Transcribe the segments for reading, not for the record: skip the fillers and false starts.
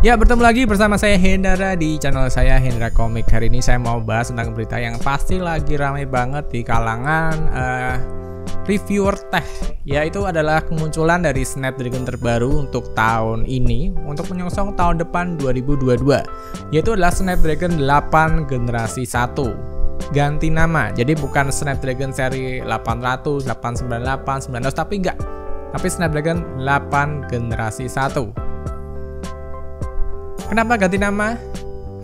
Ya, bertemu lagi bersama saya Hendra di channel saya Hendra Komik. Hari ini saya mau bahas tentang berita yang pasti lagi ramai banget di kalangan reviewer tech. Yaitu adalah kemunculan dari Snapdragon terbaru untuk tahun ini untuk menyongsong tahun depan 2022. Yaitu adalah Snapdragon 8 generasi 1. Ganti nama, jadi bukan Snapdragon seri 800, 898, 900, tapi enggak. Tapi Snapdragon 8 generasi 1. Kenapa ganti nama?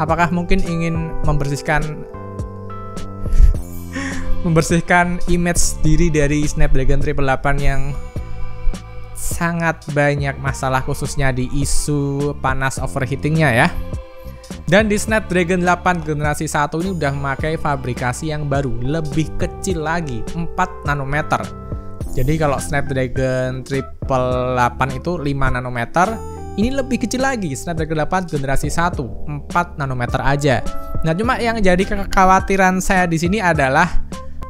Apakah mungkin ingin membersihkan image diri dari Snapdragon 888 yang sangat banyak masalah, khususnya di isu panas overheatingnya ya. Dan di Snapdragon 8 generasi 1 ini udah memakai fabrikasi yang baru, lebih kecil lagi, 4 nanometer. Jadi kalau Snapdragon 888 itu 5 nanometer, ini lebih kecil lagi, Snapdragon 8 generasi 1, 4 nanometer aja. Nah, cuma yang jadi kekhawatiran saya di sini adalah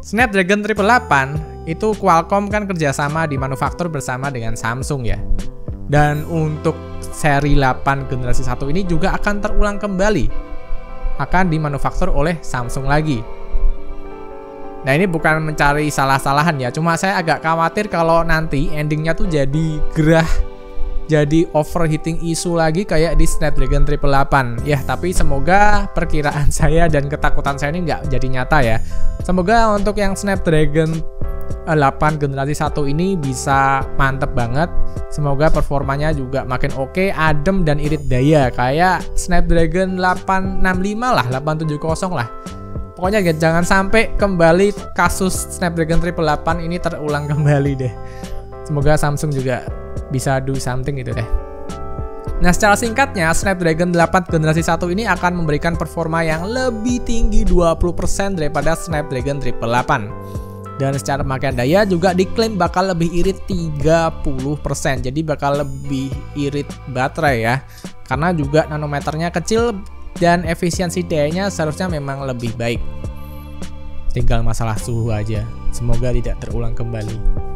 Snapdragon 888 itu Qualcomm kan kerjasama di manufaktur bersama dengan Samsung ya. Dan untuk seri 8 generasi 1 ini juga akan terulang kembali, akan dimanufaktur oleh Samsung lagi. Nah, ini bukan mencari salah-salahan ya, cuma saya agak khawatir kalau nanti endingnya tuh jadi gerah, jadi overheating isu lagi kayak di Snapdragon 888. Ya, tapi semoga perkiraan saya dan ketakutan saya ini nggak jadi nyata ya. Semoga untuk yang Snapdragon 8 generasi 1 ini bisa mantep banget. Semoga performanya juga makin oke, adem dan irit daya kayak Snapdragon 865 lah, 870 lah. Pokoknya jangan sampai kembali kasus Snapdragon 888 ini terulang kembali deh. Semoga Samsung juga bisa do something gitu deh. Nah, secara singkatnya, Snapdragon 8 generasi 1 ini akan memberikan performa yang lebih tinggi 20% daripada Snapdragon 888. Dan secara pemakaian daya juga diklaim bakal lebih irit 30%. Jadi bakal lebih irit baterai ya. Karena juga nanometernya kecil dan efisiensi dayanya seharusnya memang lebih baik. Tinggal masalah suhu aja. Semoga tidak terulang kembali.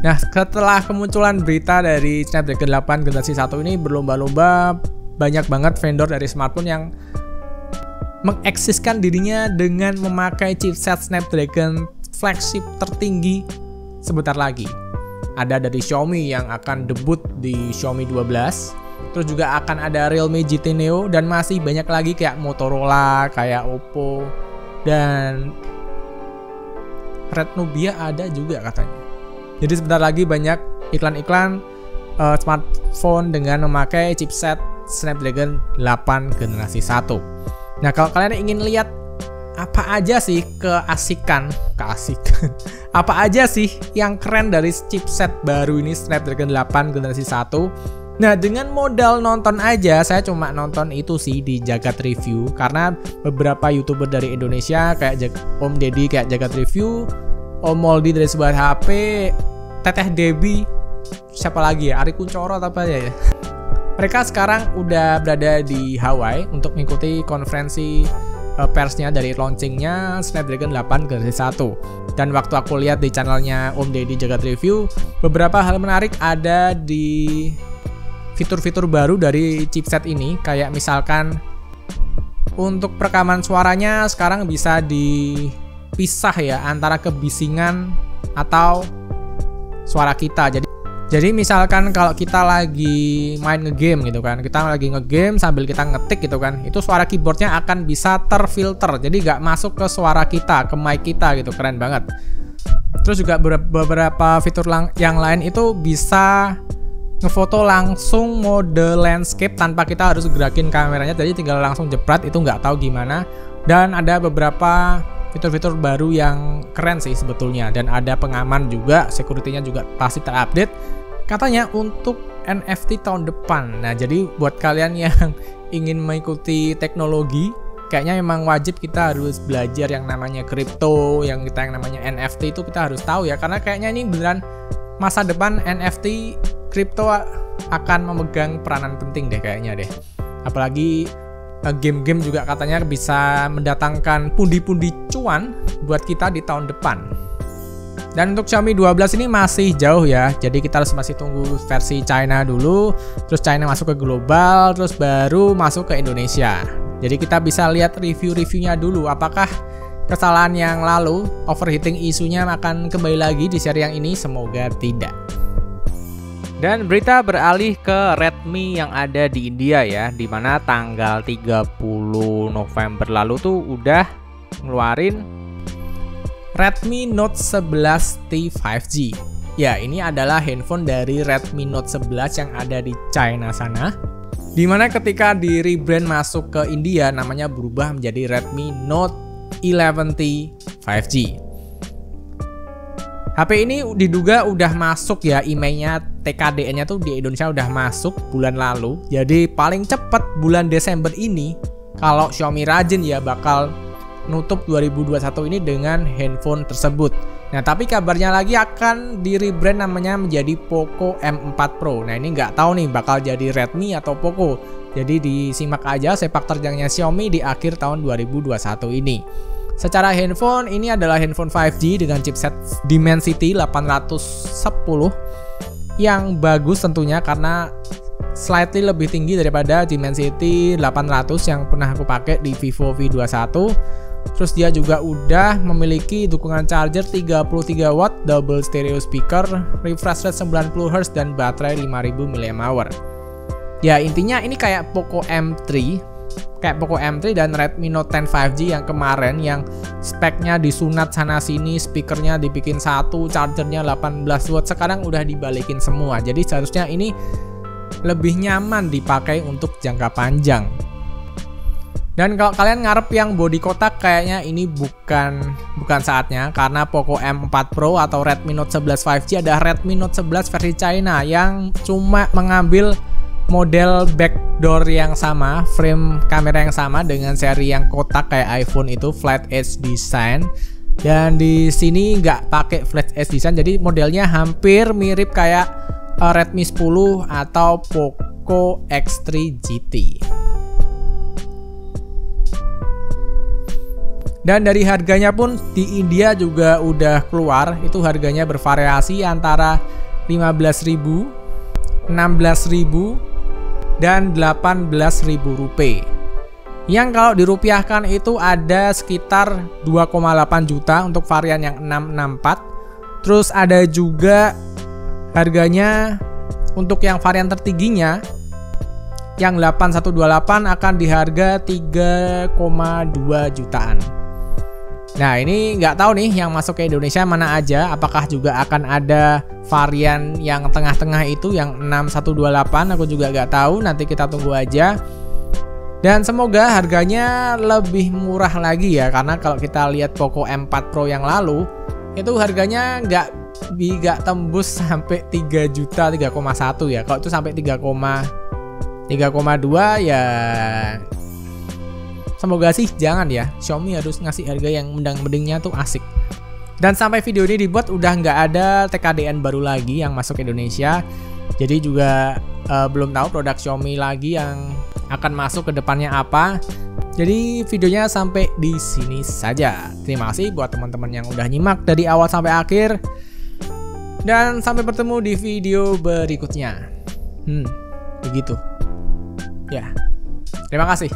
Nah, setelah kemunculan berita dari Snapdragon 8 generasi 1 ini, berlomba-lomba banyak banget vendor dari smartphone yang mengeksiskan dirinya dengan memakai chipset Snapdragon flagship tertinggi sebentar lagi. Ada dari Xiaomi yang akan debut di Xiaomi 12, terus juga akan ada Realme GT Neo, dan masih banyak lagi kayak Motorola, kayak Oppo, dan Redmi ada juga katanya. Jadi sebentar lagi banyak iklan-iklan smartphone dengan memakai chipset Snapdragon 8 generasi 1. Nah, kalau kalian ingin lihat apa aja sih keasikan apa aja sih yang keren dari chipset baru ini Snapdragon 8 generasi 1. Nah, dengan modal nonton aja, saya cuma nonton itu sih di Jagat Review, karena beberapa YouTuber dari Indonesia kayak Om Deddy kayak Jagat Review, Om Moldi dari Sebuah HP, Teteh Debbie, siapa lagi ya? Ari Kuncoro atau apa ya? Mereka sekarang udah berada di Hawaii untuk mengikuti konferensi persnya dari launchingnya Snapdragon 8 generasi 1. Dan waktu aku lihat di channelnya Om Deddy Jagat Review, beberapa hal menarik ada di fitur-fitur baru dari chipset ini. Kayak misalkan untuk perekaman suaranya sekarang bisa dipisah ya antara kebisingan atau suara kita. Jadi misalkan kalau kita lagi main ngegame gitu kan, kita lagi ngegame sambil kita ngetik gitu kan, itu suara keyboardnya akan bisa terfilter, jadi nggak masuk ke suara kita, ke mic kita gitu. Keren banget. Terus juga beberapa fitur yang lain itu bisa ngefoto langsung mode landscape tanpa kita harus gerakin kameranya, jadi tinggal langsung jepret, itu nggak tahu gimana. Dan ada beberapa fitur-fitur baru yang keren sih sebetulnya, dan ada pengaman juga, security-nya juga pasti terupdate katanya untuk NFT tahun depan. Nah, jadi buat kalian yang ingin mengikuti teknologi, kayaknya memang wajib kita harus belajar yang namanya kripto, yang namanya NFT itu kita harus tahu ya, karena kayaknya ini beneran masa depan NFT kripto akan memegang peranan penting deh kayaknya deh. Apalagi game-game juga katanya bisa mendatangkan pundi-pundi cuan buat kita di tahun depan. Dan untuk Xiaomi 12 ini masih jauh ya, jadi kita harus masih tunggu versi China dulu, terus China masuk ke global, terus baru masuk ke Indonesia. Jadi kita bisa lihat review-reviewnya dulu, apakah kesalahan yang lalu, overheating isunya akan kembali lagi di seri yang ini, semoga tidak. Dan berita beralih ke Redmi yang ada di India ya, dimana tanggal 30 November lalu tuh udah ngeluarin Redmi Note 11T 5G. Ya, ini adalah handphone dari Redmi Note 11 yang ada di China sana. Dimana ketika di rebrand masuk ke India, namanya berubah menjadi Redmi Note 11T 5G. HP ini diduga udah masuk ya, emailnya TKDN-nya tuh di Indonesia udah masuk bulan lalu. Jadi paling cepat bulan Desember ini, kalau Xiaomi rajin ya bakal nutup 2021 ini dengan handphone tersebut. Nah, tapi kabarnya lagi akan di rebrand namanya menjadi Poco M4 Pro. Nah, ini nggak tahu nih bakal jadi Redmi atau Poco. Jadi disimak aja sepak terjangnya Xiaomi di akhir tahun 2021 ini. Secara handphone, ini adalah handphone 5G dengan chipset Dimensity 810 yang bagus tentunya karena slightly lebih tinggi daripada Dimensity 800 yang pernah aku pakai di Vivo V21. Terus dia juga udah memiliki dukungan charger 33 watt, double stereo speaker, refresh rate 90Hz dan baterai 5000 mAh. Ya, intinya ini kayak Poco M3 dan Redmi Note 10 5G yang kemarin yang speknya disunat sana sini, speakernya dibikin satu, chargernya 18 watt, sekarang udah dibalikin semua. Jadi seharusnya ini lebih nyaman dipakai untuk jangka panjang. Dan kalau kalian ngarep yang body kotak, kayaknya ini bukan saatnya, karena Poco M4 Pro atau Redmi Note 11 5G ada Redmi Note 11 versi China yang cuma mengambil model backdoor yang sama, frame kamera yang sama dengan seri yang kotak kayak iPhone itu, flat edge design. Dan di sini nggak pakai flat edge design, jadi modelnya hampir mirip kayak Redmi 10 atau Poco X3 GT. Dan dari harganya pun di India juga udah keluar, itu harganya bervariasi antara 15.000, 16.000 dan 18.000 rupiah. Yang kalau dirupiahkan itu ada sekitar 2,8 juta untuk varian yang 664. Terus ada juga harganya untuk yang varian tertingginya yang 8128 akan di harga 3,2 jutaan. Nah, ini nggak tahu nih yang masuk ke Indonesia mana aja, apakah juga akan ada varian yang tengah-tengah itu yang 6128, aku juga nggak tahu, nanti kita tunggu aja. Dan semoga harganya lebih murah lagi ya, karena kalau kita lihat Poco M4 Pro yang lalu itu harganya nggak tembus sampai 3 juta, 3,1 ya. Kalau itu sampai 3,2 ya semoga sih jangan ya. Xiaomi harus ngasih harga yang mending-mendingnya tuh asik. Dan sampai video ini dibuat udah nggak ada TKDN baru lagi yang masuk ke Indonesia. Jadi juga belum tahu produk Xiaomi lagi yang akan masuk ke depannya apa. Jadi videonya sampai di sini saja. Terima kasih buat teman-teman yang udah nyimak dari awal sampai akhir. Dan sampai bertemu di video berikutnya. Begitu. Ya. Terima kasih.